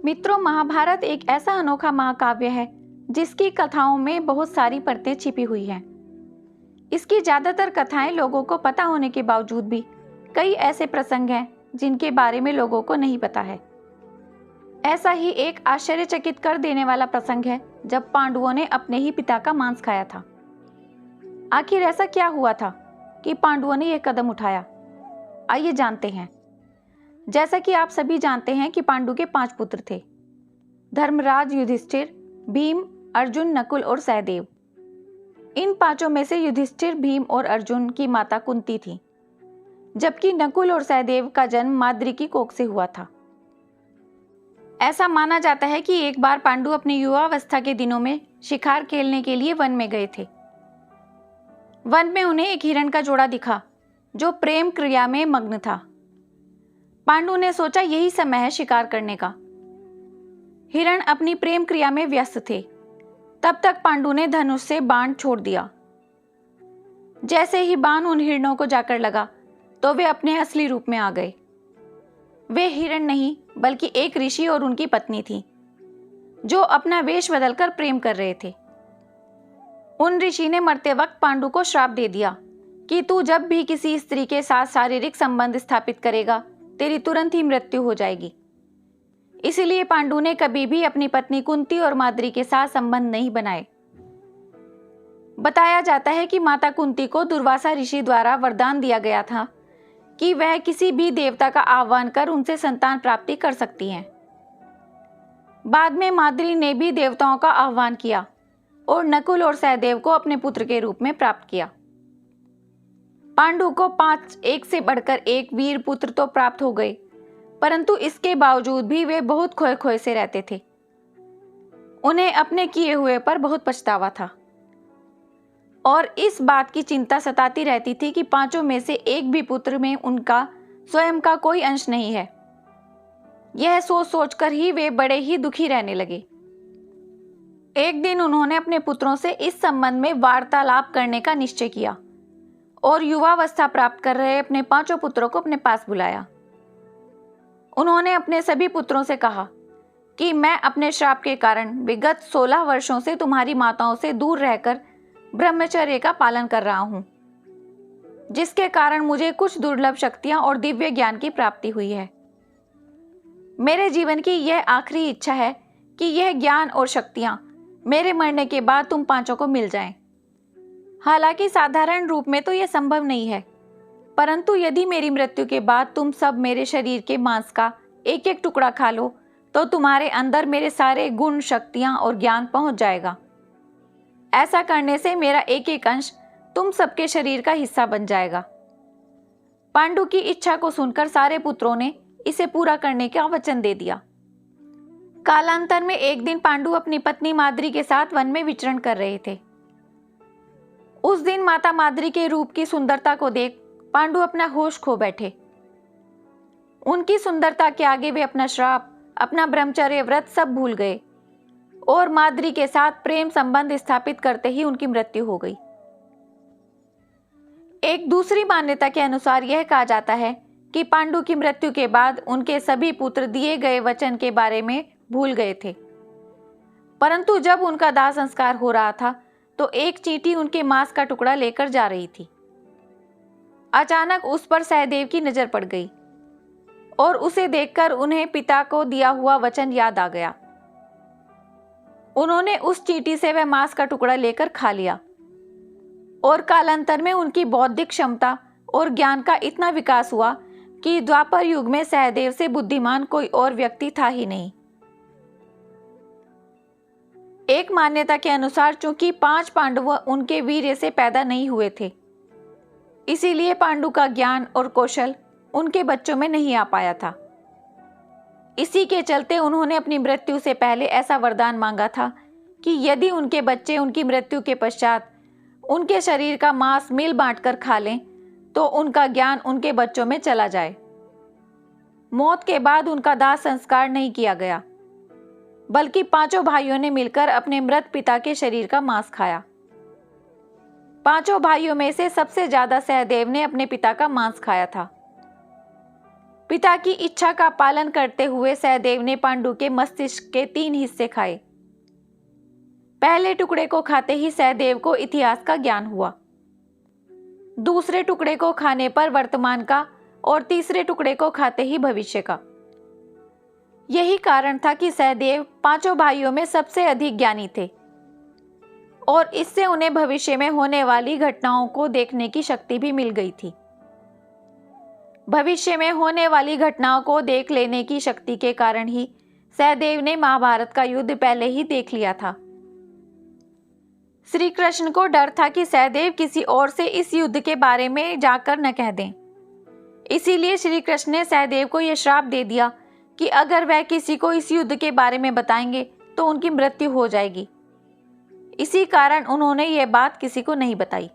मित्रों, महाभारत एक ऐसा अनोखा महाकाव्य है जिसकी कथाओं में बहुत सारी परतें छिपी हुई हैं। इसकी ज्यादातर कथाएं लोगों को पता होने के बावजूद भी कई ऐसे प्रसंग हैं जिनके बारे में लोगों को नहीं पता है। ऐसा ही एक आश्चर्यचकित कर देने वाला प्रसंग है जब पांडवों ने अपने ही पिता का मांस खाया था। आखिर ऐसा क्या हुआ था कि पांडवों ने यह कदम उठाया? आइए जानते हैं। जैसा कि आप सभी जानते हैं कि पांडु के 5 पुत्र थे: धर्मराज, युधिष्ठिर, भीम, अर्जुन, नकुल और सहदेव। इन 5 में से युधिष्ठिर, भीम और अर्जुन की माता कुंती थी, जबकि नकुल और सहदेव का जन्म माद्री की कोख से हुआ था। ऐसा माना जाता है कि एक बार पांडु अपनी युवावस्था के दिनों में शिकार खेलने के लिए वन में गए थे। वन में उन्हें एक हिरण का जोड़ा दिखा जो प्रेम क्रिया में मग्न था। पांडु ने सोचा यही समय है शिकार करने का। हिरण अपनी प्रेम क्रिया में व्यस्त थे। तब तक पांडु ने धनुष से बाण छोड़ दिया। जैसे ही बाण उन हिरणों को जाकर लगा तो वे अपने असली रूप में आ गए। वे हिरण नहीं बल्कि एक ऋषि और उनकी पत्नी थी जो अपना वेश बदलकर प्रेम कर रहे थे। उन ऋषि ने मरते वक्त पांडु को श्राप दे दिया कि तू जब भी किसी स्त्री के साथ शारीरिक संबंध स्थापित करेगा तेरी तुरंत ही मृत्यु हो जाएगी। इसीलिए पांडु ने कभी भी अपनी पत्नी कुंती और माद्री के साथ संबंध नहीं बनाए। बताया जाता है कि माता कुंती को दुर्वासा ऋषि द्वारा वरदान दिया गया था कि वह किसी भी देवता का आह्वान कर उनसे संतान प्राप्ति कर सकती हैं। बाद में माद्री ने भी देवताओं का आह्वान किया और नकुल और सहदेव को अपने पुत्र के रूप में प्राप्त किया। पांडु को 5 एक से बढ़कर एक वीर पुत्र तो प्राप्त हो गए, परंतु इसके बावजूद भी वे बहुत खोए खोए से रहते थे। उन्हें अपने किए हुए पर बहुत पछतावा था और इस बात की चिंता सताती रहती थी कि 5 में से एक भी पुत्र में उनका स्वयं का कोई अंश नहीं है। यह सोच सोचकर ही वे बड़े ही दुखी रहने लगे। एक दिन उन्होंने अपने पुत्रों से इस संबंध में वार्तालाप करने का निश्चय किया और युवावस्था प्राप्त कर रहे अपने 5 पुत्रों को अपने पास बुलाया। उन्होंने अपने सभी पुत्रों से कहा कि मैं अपने श्राप के कारण विगत 16 वर्षों से तुम्हारी माताओं से दूर रहकर ब्रह्मचर्य का पालन कर रहा हूं, जिसके कारण मुझे कुछ दुर्लभ शक्तियां और दिव्य ज्ञान की प्राप्ति हुई है। मेरे जीवन की यह आखिरी इच्छा है कि यह ज्ञान और शक्तियां मेरे मरने के बाद तुम 5 को मिल जाएं। हालांकि साधारण रूप में तो यह संभव नहीं है, परंतु यदि मेरी मृत्यु के बाद तुम सब मेरे शरीर के मांस का एक एक टुकड़ा खा लो तो तुम्हारे अंदर मेरे सारे गुण, शक्तियां और ज्ञान पहुंच जाएगा। ऐसा करने से मेरा एक एक अंश तुम सबके शरीर का हिस्सा बन जाएगा। पांडु की इच्छा को सुनकर सारे पुत्रों ने इसे पूरा करने का वचन दे दिया। कालांतर में एक दिन पांडु अपनी पत्नी माद्री के साथ वन में विचरण कर रहे थे। उस दिन माता माद्री के रूप की सुंदरता को देख पांडु अपना होश खो बैठे। उनकी सुंदरता के आगे वे अपना श्राप, अपना ब्रह्मचर्य व्रत सब भूल गए और माद्री के साथ प्रेम संबंध स्थापित करते ही उनकी मृत्यु हो गई। एक दूसरी मान्यता के अनुसार यह कहा जाता है कि पांडु की मृत्यु के बाद उनके सभी पुत्र दिए गए वचन के बारे में भूल गए थे, परंतु जब उनका दाह संस्कार हो रहा था तो एक चींटी उनके मांस का टुकड़ा लेकर जा रही थी। अचानक उस पर सहदेव की नजर पड़ गई और उसे देखकर उन्हें पिता को दिया हुआ वचन याद आ गया। उन्होंने उस चींटी से वह मांस का टुकड़ा लेकर खा लिया और कालांतर में उनकी बौद्धिक क्षमता और ज्ञान का इतना विकास हुआ कि द्वापर युग में सहदेव से बुद्धिमान कोई और व्यक्ति था ही नहीं। एक मान्यता के अनुसार चूंकि 5 पांडव उनके वीर्य से पैदा नहीं हुए थे, इसीलिए पांडु का ज्ञान और कौशल उनके बच्चों में नहीं आ पाया था। इसी के चलते उन्होंने अपनी मृत्यु से पहले ऐसा वरदान मांगा था कि यदि उनके बच्चे उनकी मृत्यु के पश्चात उनके शरीर का मांस मिल बांटकर खा लें तो उनका ज्ञान उनके बच्चों में चला जाए। मौत के बाद उनका दाह संस्कार नहीं किया गया, बल्कि 5 भाइयों ने मिलकर अपने मृत पिता के शरीर का मांस खाया। 5 भाइयों में से सबसे ज्यादा सहदेव ने अपने पिता का मांस खाया था। पिता की इच्छा का पालन करते हुए सहदेव ने पांडु के मस्तिष्क के 3 हिस्से खाए। पहले टुकड़े को खाते ही सहदेव को इतिहास का ज्ञान हुआ, दूसरे टुकड़े को खाने पर वर्तमान का और तीसरे टुकड़े को खाते ही भविष्य का। यही कारण था कि सहदेव 5 भाइयों में सबसे अधिक ज्ञानी थे और इससे उन्हें भविष्य में होने वाली घटनाओं को देखने की शक्ति भी मिल गई थी। भविष्य में होने वाली घटनाओं को देख लेने की शक्ति के कारण ही सहदेव ने महाभारत का युद्ध पहले ही देख लिया था। श्री कृष्ण को डर था कि सहदेव किसी और से इस युद्ध के बारे में जाकर न कह दें। इसीलिए श्री कृष्ण ने सहदेव को यह श्राप दे दिया कि अगर वह किसी को इस युद्ध के बारे में बताएंगे तो उनकी मृत्यु हो जाएगी। इसी कारण उन्होंने यह बात किसी को नहीं बताई।